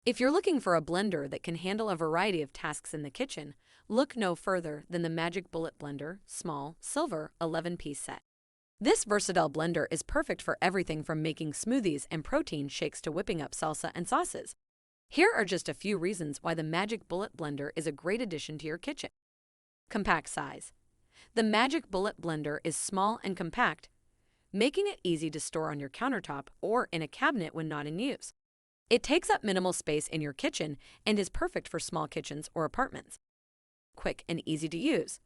If you're looking for a blender that can handle a variety of tasks in the kitchen, look no further than the Magic Bullet Blender Small Silver 11-piece set. This versatile blender is perfect for everything from making smoothies and protein shakes to whipping up salsa and sauces. Here are just a few reasons why the Magic Bullet Blender is a great addition to your kitchen. Compact size. The Magic Bullet Blender is small and compact, making it easy to store on your countertop or in a cabinet when not in use. It takes up minimal space in your kitchen and is perfect for small kitchens or apartments. Quick and easy to use.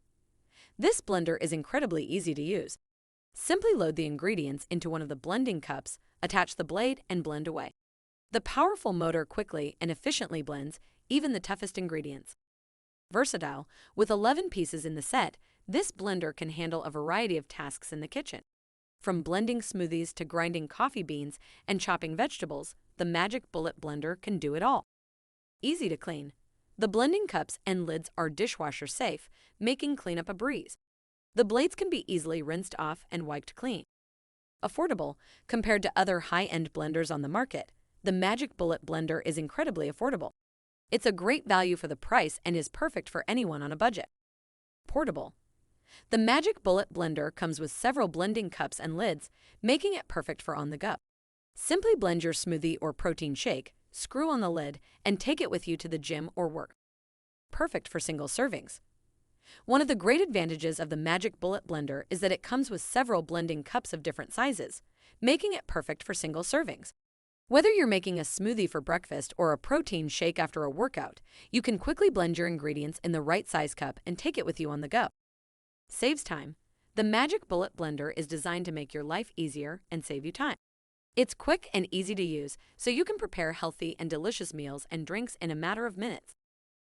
This blender is incredibly easy to use. Simply load the ingredients into one of the blending cups, attach the blade, and blend away. The powerful motor quickly and efficiently blends even the toughest ingredients. Versatile, with 11 pieces in the set, this blender can handle a variety of tasks in the kitchen. From blending smoothies to grinding coffee beans and chopping vegetables, the Magic Bullet Blender can do it all. Easy to clean. The blending cups and lids are dishwasher safe, making cleanup a breeze. The blades can be easily rinsed off and wiped clean. Affordable. Compared to other high-end blenders on the market, the Magic Bullet Blender is incredibly affordable. It's a great value for the price and is perfect for anyone on a budget. Portable. The Magic Bullet Blender comes with several blending cups and lids, making it perfect for on the go. Simply blend your smoothie or protein shake, screw on the lid, and take it with you to the gym or work. Perfect for single servings. One of the great advantages of the Magic Bullet Blender is that it comes with several blending cups of different sizes, making it perfect for single servings. Whether you're making a smoothie for breakfast or a protein shake after a workout, you can quickly blend your ingredients in the right size cup and take it with you on the go. Saves time. The Magic Bullet Blender is designed to make your life easier and save you time. It's quick and easy to use, so you can prepare healthy and delicious meals and drinks in a matter of minutes.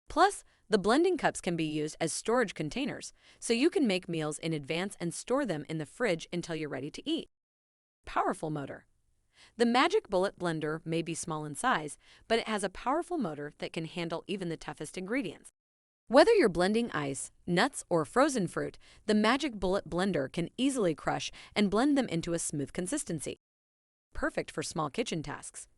Plus, the blending cups can be used as storage containers, so you can make meals in advance and store them in the fridge until you're ready to eat. Powerful motor. The Magic Bullet Blender may be small in size, but it has a powerful motor that can handle even the toughest ingredients. Whether you're blending ice, nuts, or frozen fruit, the Magic Bullet Blender can easily crush and blend them into a smooth consistency. Perfect for small kitchen tasks.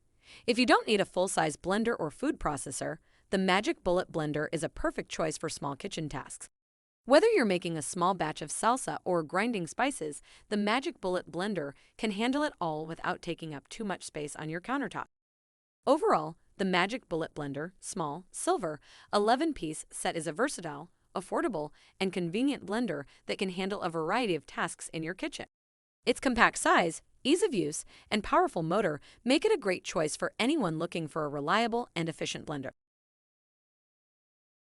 If you don't need a full-size blender or food processor, the Magic Bullet Blender is a perfect choice for small kitchen tasks. Whether you're making a small batch of salsa or grinding spices, the Magic Bullet Blender can handle it all without taking up too much space on your countertop. Overall, the Magic Bullet Blender Small Silver 11-piece set is a versatile, affordable, and convenient blender that can handle a variety of tasks in your kitchen. Its compact size, ease of use, and powerful motor make it a great choice for anyone looking for a reliable and efficient blender.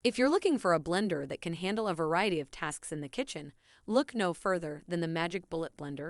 If you're looking for a blender that can handle a variety of tasks in the kitchen, look no further than the Magic Bullet Blender